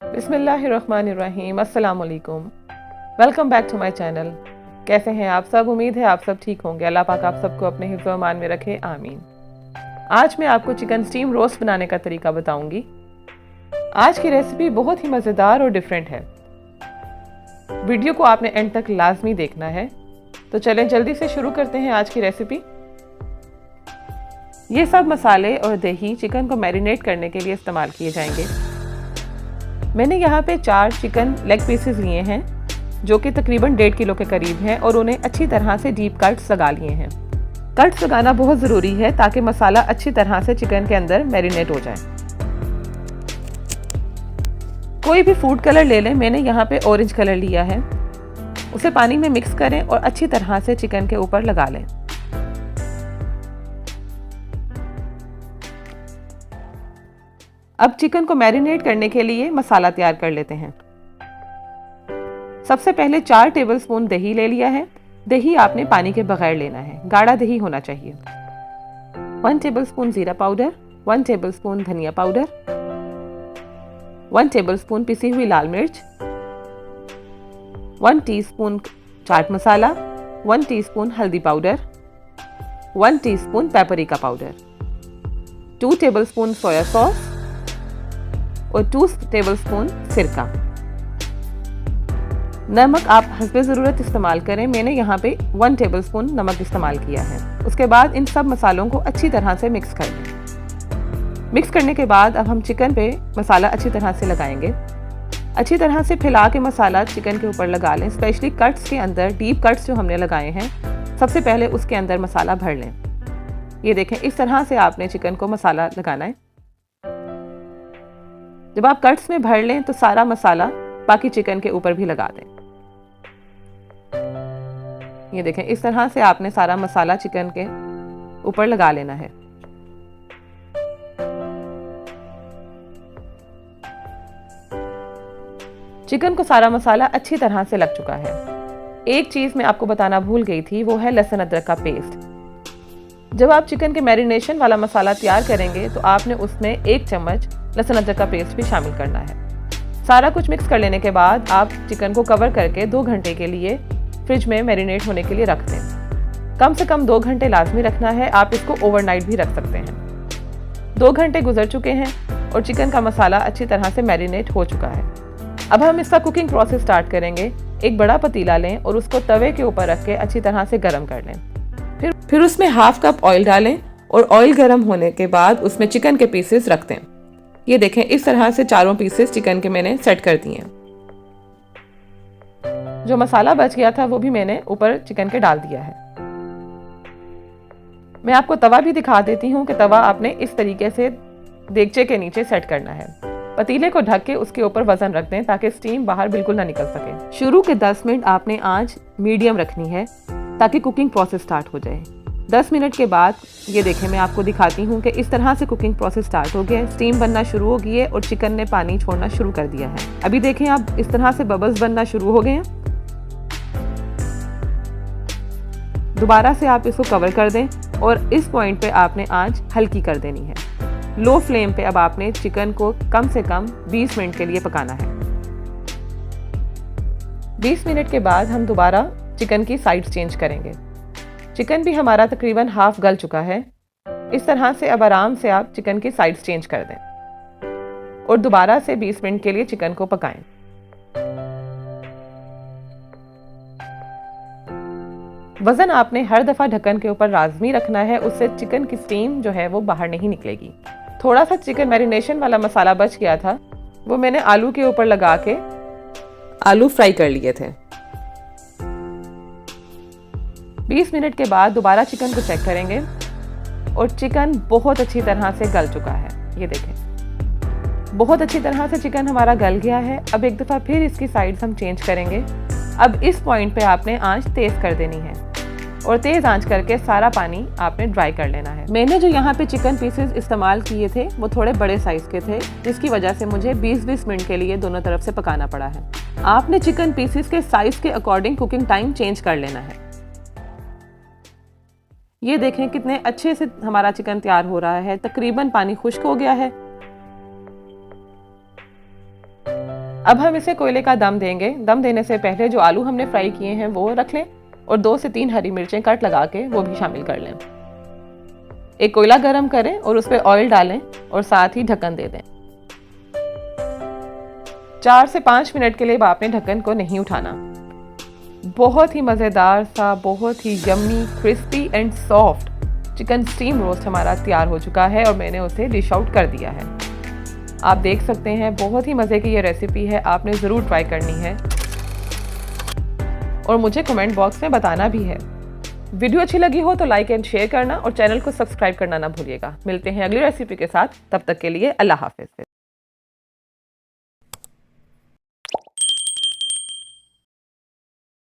बिस्मिल्लाहिर्रहमानिर्रहीम, अस्सलाम वालेकुम। Welcome back to my channel. कैसे हैं आप सब? उम्मीद है आप सब ठीक होंगे। अल्लाह पाक आप सबको अपने हिफ्ज़ व अमान में रखे, आमीन। आज मैं आपको चिकन स्टीम रोस्ट बनाने का तरीका बताऊंगी। आज की रेसिपी बहुत ही मज़ेदार और डिफरेंट है। वीडियो को आपने एंड तक लाजमी देखना है। तो चलें जल्दी से शुरू करते हैं आज की रेसिपी। ये सब मसाले और दही चिकन को मैरिनेट करने के लिए इस्तेमाल किए जाएंगे। मैंने यहाँ पे 4 चिकन लेग पीसेस लिए हैं जो कि तकरीबन 1.5 किलो के करीब हैं और उन्हें अच्छी तरह से डीप कट्स लगा लिए हैं। कट्स लगाना बहुत ज़रूरी है ताकि मसाला अच्छी तरह से चिकन के अंदर मैरिनेट हो जाए। कोई भी फूड कलर ले लें, मैंने यहाँ पे ऑरेंज कलर लिया है। उसे पानी में मिक्स करें और अच्छी तरह से चिकन के ऊपर लगा लें। अब चिकन को मैरिनेट करने के लिए मसाला तैयार कर लेते हैं। सबसे पहले 4 टेबलस्पून दही ले लिया है। दही आपने पानी के बगैर लेना है, गाढ़ा दही होना चाहिए। 1 टेबलस्पून जीरा पाउडर, 1 टेबलस्पून धनिया पाउडर, 1 टेबलस्पून पिसी हुई लाल मिर्च, 1 टीस्पून चाट मसाला, 1 टीस्पून हल्दी powder, 1 teaspoon paprika powder, 2 tablespoon soya sauce और 2 टेबलस्पून सिरका। नमक आप हस्बे ज़रूरत इस्तेमाल करें। मैंने यहाँ पे 1 टेबलस्पून नमक इस्तेमाल किया है। उसके बाद इन सब मसालों को अच्छी तरह से मिक्स कर लें। मिक्स करने के बाद अब हम चिकन पे मसाला अच्छी तरह से लगाएंगे। अच्छी तरह से फैला के मसाला चिकन के ऊपर लगा लें, स्पेशली कट्स के अंदर। डीप कट्स जो हमने लगाए हैं, सबसे पहले उसके अंदर मसाला भर लें। ये देखें, इस तरह से आपने चिकन को मसाला लगाना है। जब आप कट्स में भर लें तो सारा मसाला बाकी चिकन के ऊपर भी लगा दें। ये देखें, इस तरह से आपने सारा मसाला चिकन के ऊपर लगा लेना है। चिकन को सारा मसाला अच्छी तरह से लग चुका है। एक चीज मैं आपको बताना भूल गई थी, वो है लहसुन अदरक का पेस्ट। जब आप चिकन के मैरिनेशन वाला मसाला तैयार करेंगे तो आपने उसमें 1 चम्मच लहसुन अदरक का पेस्ट भी शामिल करना है। सारा कुछ मिक्स कर लेने के बाद आप चिकन को कवर करके 2 घंटे के लिए फ्रिज में मैरिनेट होने के लिए रख दें। कम से कम 2 घंटे लाजमी रखना है। आप इसको ओवरनाइट भी रख सकते हैं। 2 घंटे गुजर चुके हैं और चिकन का मसाला अच्छी तरह से मैरिनेट हो चुका है। अब हम इसका कुकिंग प्रोसेस स्टार्ट करेंगे। एक बड़ा पतीला लें और उसको तवे के ऊपर रख के अच्छी तरह से गर्म कर लें। फिर उसमें ½ कप ऑयल डालें और ऑयल गर्म होने के बाद उसमें चिकन के पीसेस रख दें। ये देखें, इस तरह से चारों पीसेस चिकन के मैंने सेट कर दिए हैं। जो मसाला बच गया था वो भी मैंने ऊपर चिकन के डाल दिया है। मैं आपको तवा भी दिखा देती हूँ कि तवा आपने इस तरीके से देगचे के नीचे सेट करना है। पतीले को ढक के उसके ऊपर वजन रख दें ताकि स्टीम बाहर बिल्कुल ना निकल सके। शुरू के 10 मिनट आपने आंच मीडियम रखनी है ताकि कुकिंग प्रोसेस स्टार्ट हो जाए। 10 मिनट के बाद ये देखें, मैं आपको दिखाती हूँ कि इस तरह से कुकिंग प्रोसेस स्टार्ट हो गया है। स्टीम बनना शुरू हो गई है और चिकन ने पानी छोड़ना शुरू कर दिया है। अभी देखें, आप इस तरह से बबल्स बनना शुरू हो गए हैं। दोबारा से आप इसको कवर कर दें और इस पॉइंट पे आपने आंच हल्की कर देनी है। लो फ्लेम पे अब आपने चिकन को कम से कम 20 मिनट के लिए पकाना है। 20 मिनट के बाद हम दोबारा चिकन की साइड्स चेंज करेंगे। चिकन भी हमारा तकरीबन हाफ गल चुका है। इस तरह से अब आराम से आप चिकन की साइड्स चेंज कर दें और दोबारा से 20 मिनट के लिए चिकन को पकाएं। वजन आपने हर दफ़ा ढक्कन के ऊपर लाजमी रखना है, उससे चिकन की स्टीम जो है वो बाहर नहीं निकलेगी। थोड़ा सा चिकन मैरिनेशन वाला मसाला बच गया था, वो मैंने आलू के ऊपर लगा के आलू फ्राई कर लिए थे। 20 मिनट के बाद दोबारा चिकन को चेक करेंगे और चिकन बहुत अच्छी तरह से गल चुका है। ये देखें, बहुत अच्छी तरह से चिकन हमारा गल गया है। अब एक दफ़ा फिर इसकी साइड्स हम चेंज करेंगे। अब इस पॉइंट पे आपने आंच तेज़ कर देनी है और तेज़ आंच करके सारा पानी आपने ड्राई कर लेना है। मैंने जो यहाँ पे चिकन पीसेस इस्तेमाल किए थे वो थोड़े बड़े साइज़ के थे, जिसकी वजह से मुझे 20-20 मिनट के लिए दोनों तरफ से पकाना पड़ा है। आपने चिकन पीसेस के साइज़ के अकॉर्डिंग कुकिंग टाइम चेंज कर लेना है। ये देखें कितने अच्छे से हमारा चिकन तैयार हो रहा है। तकरीबन पानी खुश्क हो गया है। अब हम इसे कोयले का दम देंगे। दम देने से पहले जो आलू हमने फ्राई किए हैं वो रख लें और 2 से 3 हरी मिर्चें कट लगा के वो भी शामिल कर लें। एक कोयला गरम करें और उस पर ऑयल डालें और साथ ही ढक्कन दे दें। 4 से 5 मिनट के लिए आपने ढक्कन को नहीं उठाना। बहुत ही मज़ेदार सा, बहुत ही yummy, crispy and soft chicken steam roast हमारा तैयार हो चुका है और मैंने उसे डिश आउट कर दिया है। आप देख सकते हैं बहुत ही मज़े की ये रेसिपी है, आपने ज़रूर ट्राई करनी है और मुझे कमेंट बॉक्स में बताना भी है। वीडियो अच्छी लगी हो तो लाइक एंड शेयर करना और चैनल को सब्सक्राइब करना ना भूलिएगा। मिलते हैं अगली रेसिपी के साथ, तब तक के लिए अल्लाह हाफ़िज़।